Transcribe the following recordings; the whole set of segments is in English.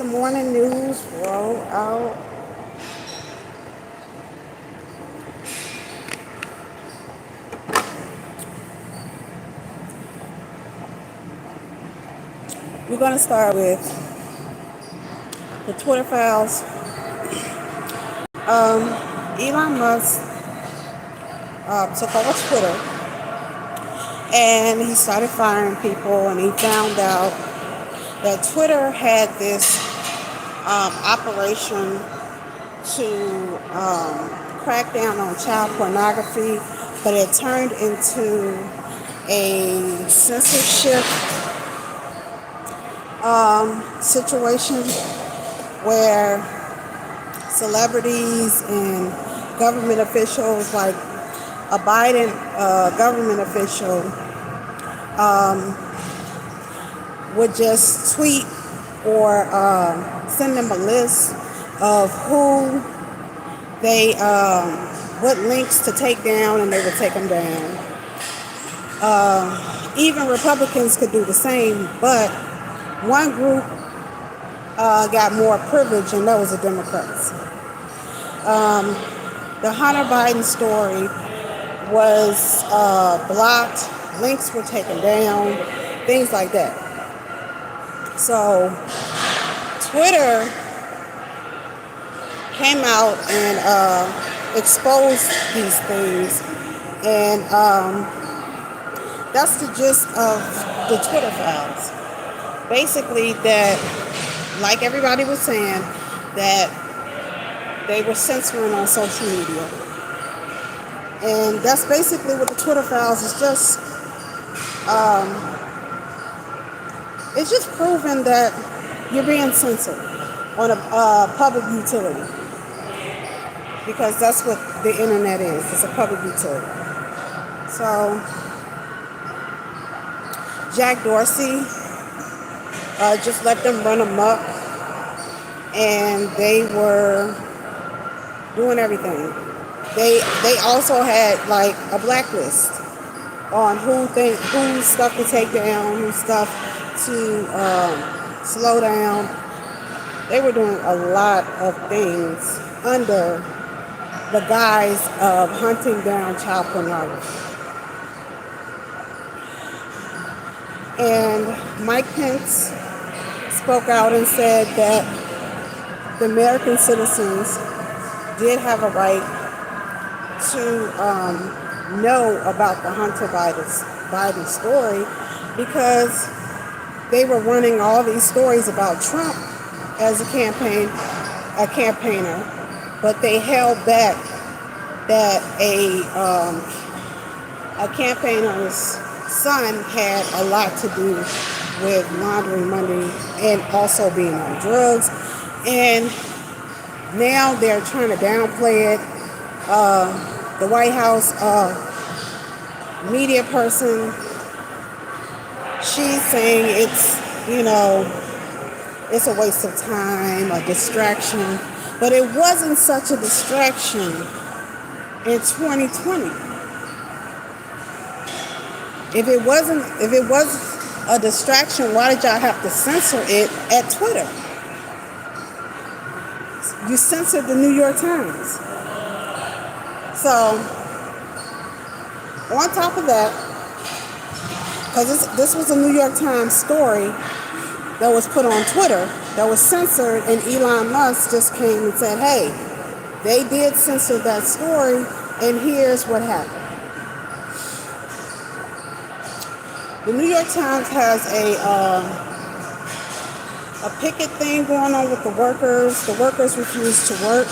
the morning news roll out. We're going to start with the Twitter files. Elon Musk took over Twitter and he started firing people, and he found out that Twitter had this operation to crack down on child pornography, but it turned into a censorship situation where celebrities and government officials, like a Biden government official, would just tweet or send them a list of who they, what links to take down, and they would take them down. Even Republicans could do the same, but one group got more privilege, and that was the Democrats. The Hunter Biden story was blocked, links were taken down, things like that. So Twitter came out and exposed these things, and that's the gist of the Twitter files. Basically, that, like everybody was saying, that they were censoring on social media. And that's basically what the Twitter files is just. It's just proving that you're being censored on a public utility. Because that's what the internet is. It's a public utility. So, Jack Dorsey just let them run amok, and they were doing everything. They also had like a blacklist on who stuff to take down, who stuff to slow down. They were doing a lot of things under the guise of hunting down child pornography. And Mike Pence spoke out and said that the American citizens did have a right to know about the Hunter Biden story, because they were running all these stories about Trump as a campaigner, but they held back that a campaigner's son had a lot to do with laundering money and also being on drugs. And now they're trying to downplay it. The White House media person, she's saying it's a waste of time, a distraction. But it wasn't such a distraction in 2020. If it was a distraction, why did y'all have to censor it at Twitter? You censored the New York Times. So, on top of that, because this was a New York Times story that was put on Twitter, that was censored, and Elon Musk just came and said, hey, they did censor that story, and here's what happened. The New York Times has a picket thing going on with the workers. The workers refuse to work.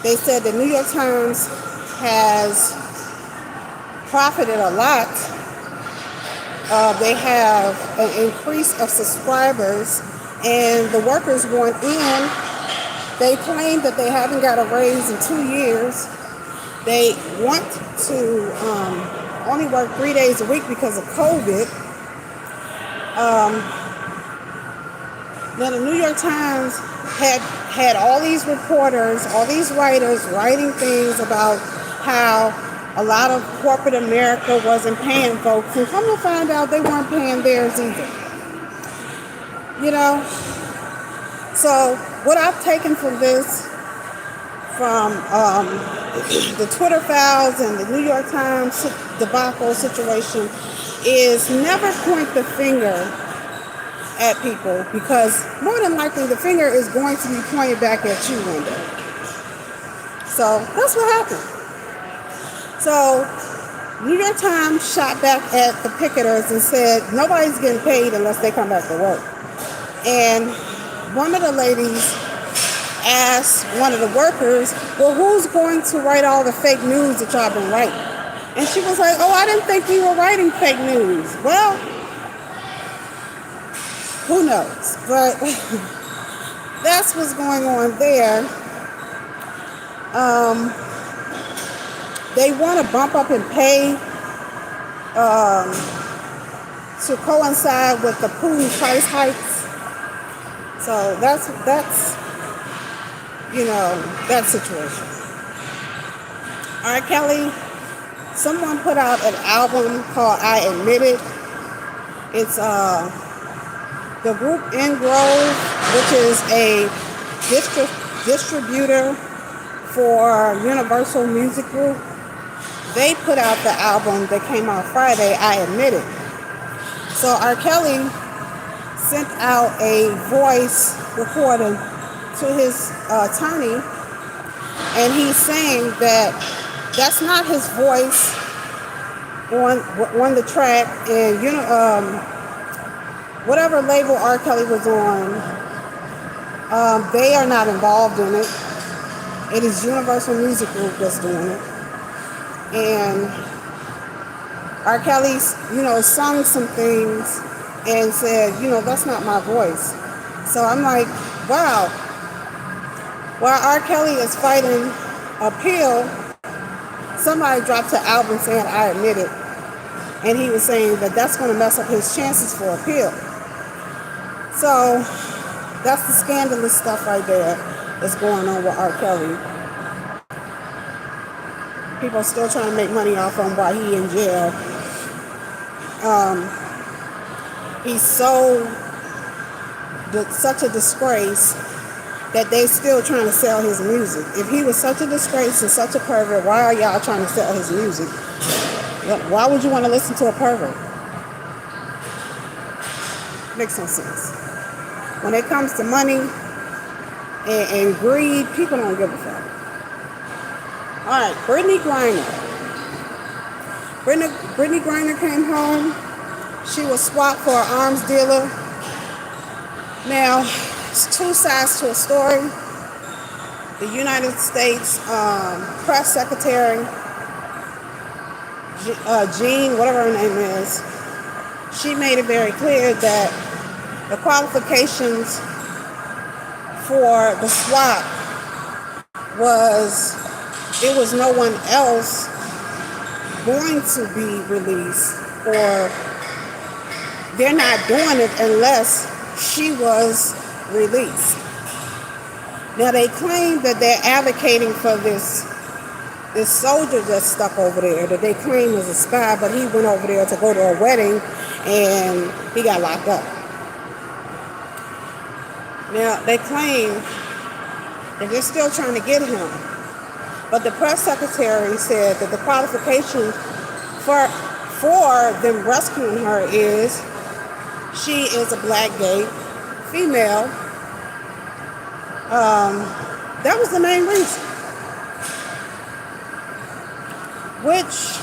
They said the New York Times has profited a lot. They have an increase of subscribers, and the workers want in. They claim that they haven't got a raise in 2 years. They want to only work 3 days a week because of COVID. Now the New York Times had all these reporters, all these writers writing things about how a lot of corporate America wasn't paying folks, and come to find out they weren't paying theirs either. So what I've taken from this, from the Twitter files and the New York Times debacle situation, is never point the finger at people, because more than likely the finger is going to be pointed back at you one day. So that's what happened. So New York Times shot back at the picketers and said nobody's getting paid unless they come back to work. And one of the ladies asked one of the workers, well, who's going to write all the fake news that y'all been writing? And she was like, oh, I didn't think we were writing fake news. Well, who knows? But that's what's going on there. They want to bump up in pay to coincide with the Putin price hikes. So that's that situation. R. Kelly, someone put out an album called I Admit It. It's the group In Grove, which is a distributor for Universal Music Group. They put out the album that came out Friday, I Admit It. So R. Kelly sent out a voice recording to his attorney, and he's saying that that's not his voice on the track, and whatever label R. Kelly was on, they are not involved in it. It is Universal Music Group that's doing it. And R. Kelly, sung some things and said, that's not my voice. So I'm like, wow. While R. Kelly is fighting appeal, somebody dropped an album saying, I Admit It. And he was saying that that's going to mess up his chances for appeal. So that's the scandalous stuff right there that's going on with R. Kelly. People are still trying to make money off him while he's in jail. He's such a disgrace that they still trying to sell his music. If he was such a disgrace and such a pervert, why are y'all trying to sell his music? Why would you want to listen to a pervert? Makes no sense. When it comes to money and greed, people don't give a fuck. All right, Brittny Griner. Brittny Griner came home. She was swapped for an arms dealer. Now, it's two sides to a story. The United States press secretary, Jean, whatever her name is, she made it very clear that the qualifications for the swap was no one else going to be released, or they're not doing it unless she was released. Now they claim that they're advocating for this soldier that's stuck over there that they claim is a spy, but he went over there to go to a wedding and he got locked up. Now they claim that they're still trying to get him, but the press secretary said that the qualification for them rescuing her is she is a black gay female. That was the main reason. Which,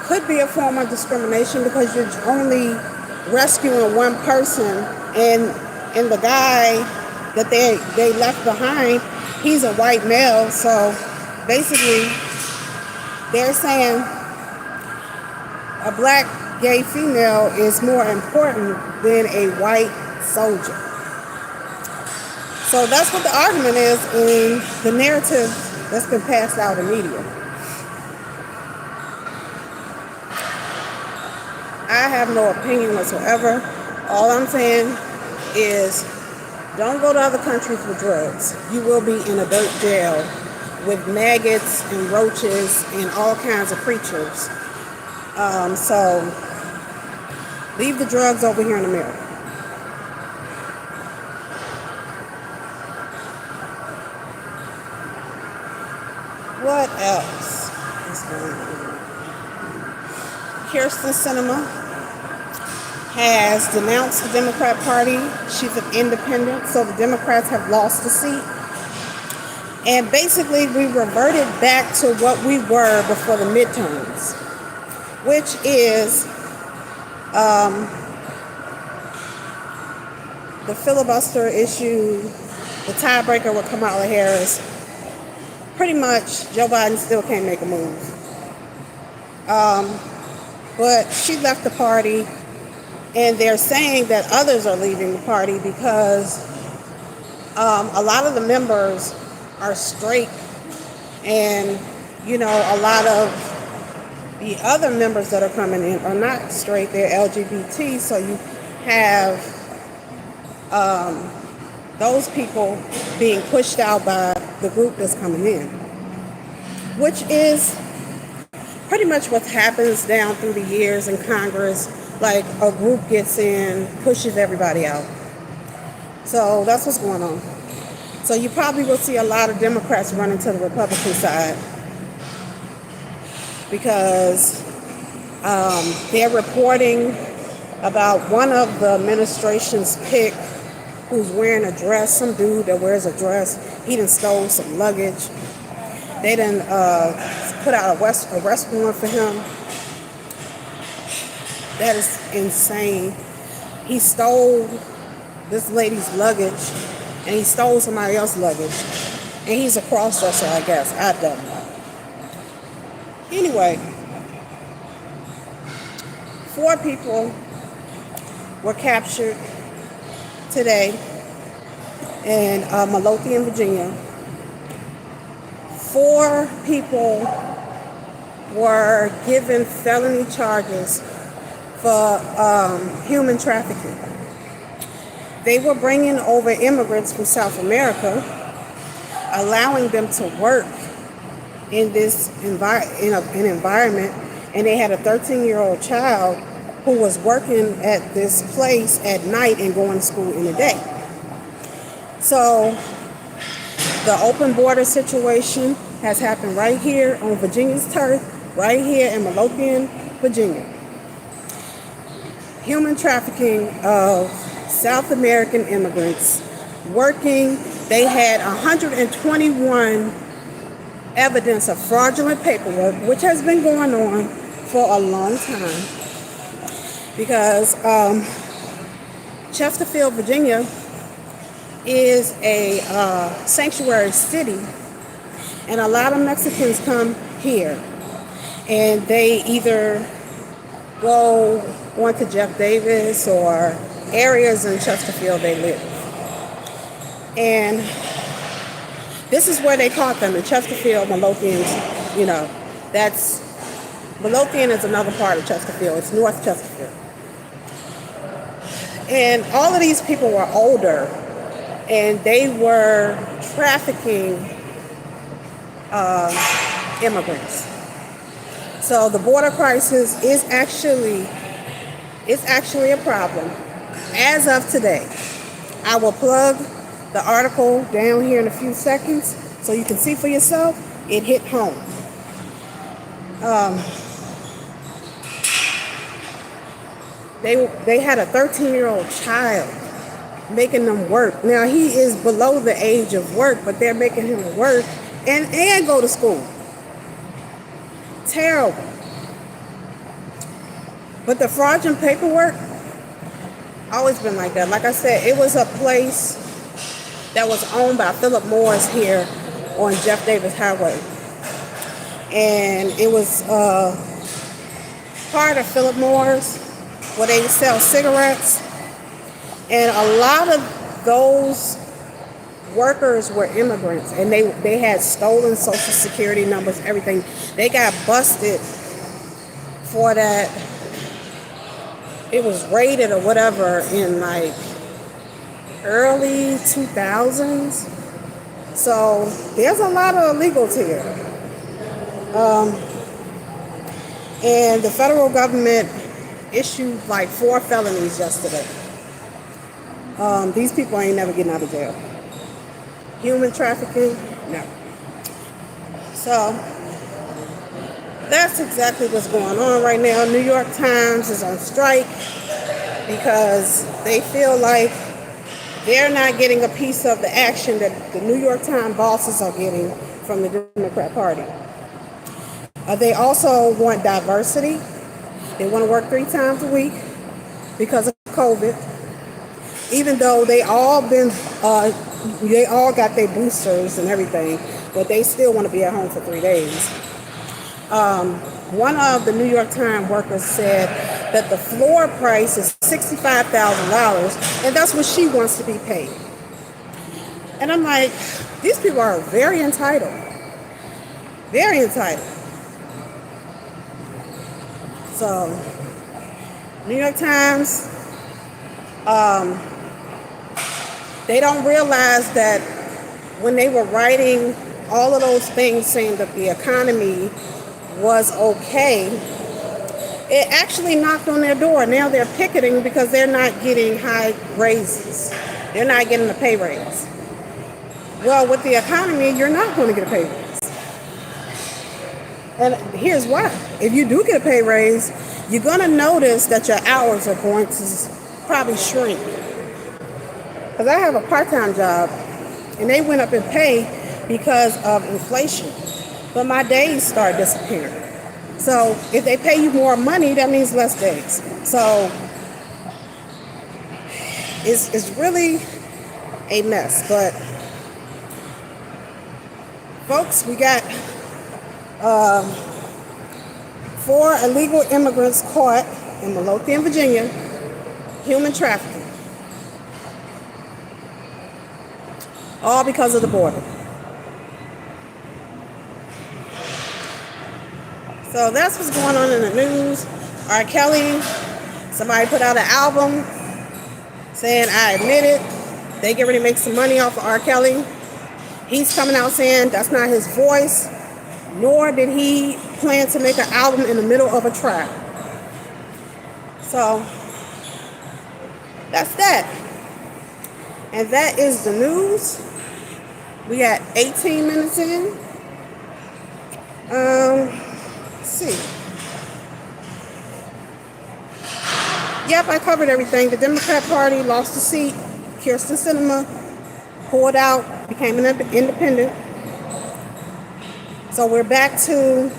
could be a form of discrimination because you're only rescuing one person, and the guy that they left behind, he's a white male. So basically they're saying a black gay female is more important than a white soldier. So that's what the argument is in the narrative that's been passed out in media. I have no opinion whatsoever. All I'm saying is don't go to other countries with drugs. You will be in a dirt jail with maggots and roaches and all kinds of creatures. So Leave the drugs over here in America. What else is going on? Kirsten Sinema has denounced the Democrat Party. She's an independent, so the Democrats have lost the seat. And basically, we reverted back to what we were before the midterms, which is the filibuster issue, the tiebreaker with Kamala Harris. Pretty much, Joe Biden still can't make a move. But she left the party, and they're saying that others are leaving the party because a lot of the members are straight, and a lot of the other members that are coming in are not straight, they're LGBT, so you have those people being pushed out by the group that's coming in, which is pretty much what happens down through the years in Congress. Like, a group gets in, pushes everybody out. So that's what's going on. So you probably will see a lot of Democrats running to the Republican side because they're reporting about one of the administration's pick who's wearing a dress, some dude that wears a dress. He done stole some luggage. They done put out a arrest warrant for him. That is insane. He stole this lady's luggage, and he stole somebody else's luggage. And he's a cross-dresser, I guess. I don't know. Anyway, 4 people were captured today in Midlothian, Virginia. 4 people were given felony charges for human trafficking. They were bringing over immigrants from South America, allowing them to work in this an environment, and they had a 13-year-old child who was working at this place at night and going to school in the day. So the open border situation has happened right here on Virginia's turf, right here in Midlothian, Virginia. Human trafficking of South American immigrants working. They had 121 evidence of fraudulent paperwork, which has been going on for a long time, because Chesterfield, Virginia is a sanctuary city, and a lot of Mexicans come here, and they either go on to Jeff Davis or areas in Chesterfield they live. And this is where they caught them, in Chesterfield, Midlothian. That's Midlothian is another part of Chesterfield. It's North Chesterfield. And all of these people were older, and they were trafficking immigrants. So the border crisis is actually a problem as of today. I will plug the article down here in a few seconds so you can see for yourself. It hit home. They had a 13-year-old child, making them work. Now, he is below the age of work, but they're making him work and go to school. Terrible. But the fraudulent paperwork, always been like that. Like I said, it was a place that was owned by Philip Morris here on Jeff Davis Highway. And it was part of Philip Morris, where they sell cigarettes. And a lot of those workers were immigrants, and they had stolen social security numbers, everything. They got busted for that. It was raided or whatever in like early 2000s. So there's a lot of illegals here. And the federal government issued like 4 felonies yesterday. These people ain't never getting out of jail. Human trafficking, no. So that's exactly what's going on right now. New York Times is on strike because they feel like they're not getting a piece of the action that the New York Times bosses are getting from the Democrat Party. They also want diversity. They want to work 3 times a week because of COVID. Even though they all got their boosters and everything, but they still want to be at home for 3 days. One of the New York Times workers said that the floor price is $65,000, and that's what she wants to be paid. And I'm like, these people are very entitled. Very entitled. So, New York Times, they don't realize that when they were writing all of those things saying that the economy was okay, it actually knocked on their door. Now they're picketing because they're not getting high raises. They're not getting a pay raise. Well, with the economy, you're not going to get a pay raise. And here's why. If you do get a pay raise, you're going to notice that your hours are going to probably shrink. Because I have a part-time job, and they went up in pay because of inflation. But my days start disappearing. So if they pay you more money, that means less days. So it's really a mess. But folks, we got 4 illegal immigrants caught in Midlothian, Virginia, human trafficking. All because of the border. So that's what's going on in the news. R. Kelly, somebody put out an album saying, I admit it. They get ready to make some money off of R. Kelly. He's coming out saying that's not his voice, nor did he plan to make an album in the middle of a track. So that's that. And that is the news. We got 18 minutes in. Let's see. Yep, I covered everything. The Democrat Party lost the seat. Kirsten Sinema pulled out, became an independent. So we're back to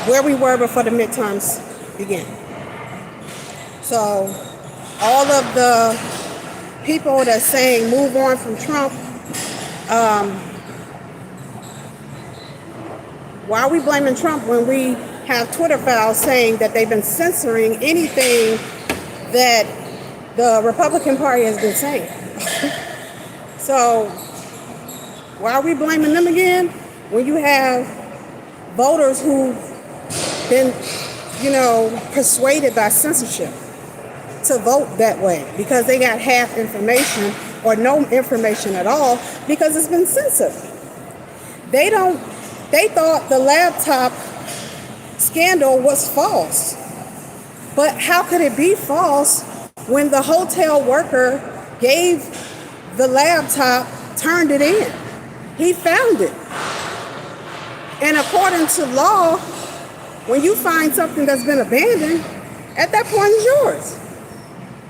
where we were before the midterms began. So all of the people that's saying move on from Trump, why are we blaming Trump when we have Twitter files saying that they've been censoring anything that the Republican Party has been saying? So why are we blaming them again when you have voters who've been, persuaded by censorship to vote that way because they got half information or no information at all because it's been censored. They thought the laptop scandal was false. But how could it be false when the hotel worker gave the laptop, turned it in? He found it. And according to law, when you find something that's been abandoned, at that point it's yours.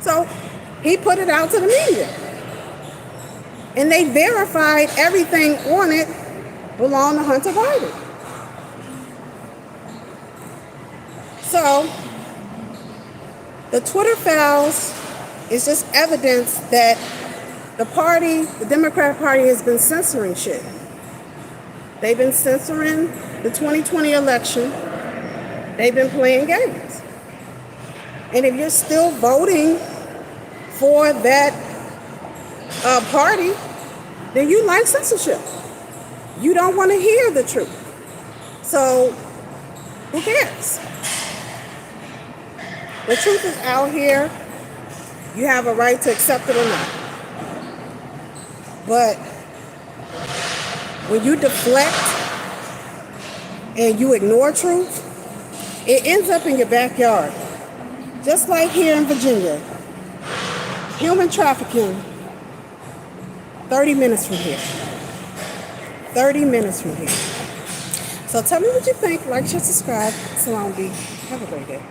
So he put it out to the media. And they verified everything on it belonged to Hunter Biden. So the Twitter files is just evidence that the Democrat Party has been censoring shit. They've been censoring the 2020 election. They've been playing games. And if you're still voting for that party, then you like censorship. You don't want to hear the truth. So who cares? The truth is out here. You have a right to accept it or not. But when you deflect and you ignore truth, it ends up in your backyard. Just like here in Virginia, human trafficking, 30 minutes from here. 30 minutes from here. So tell me what you think. Like, share, subscribe. Salon B. Have a great day.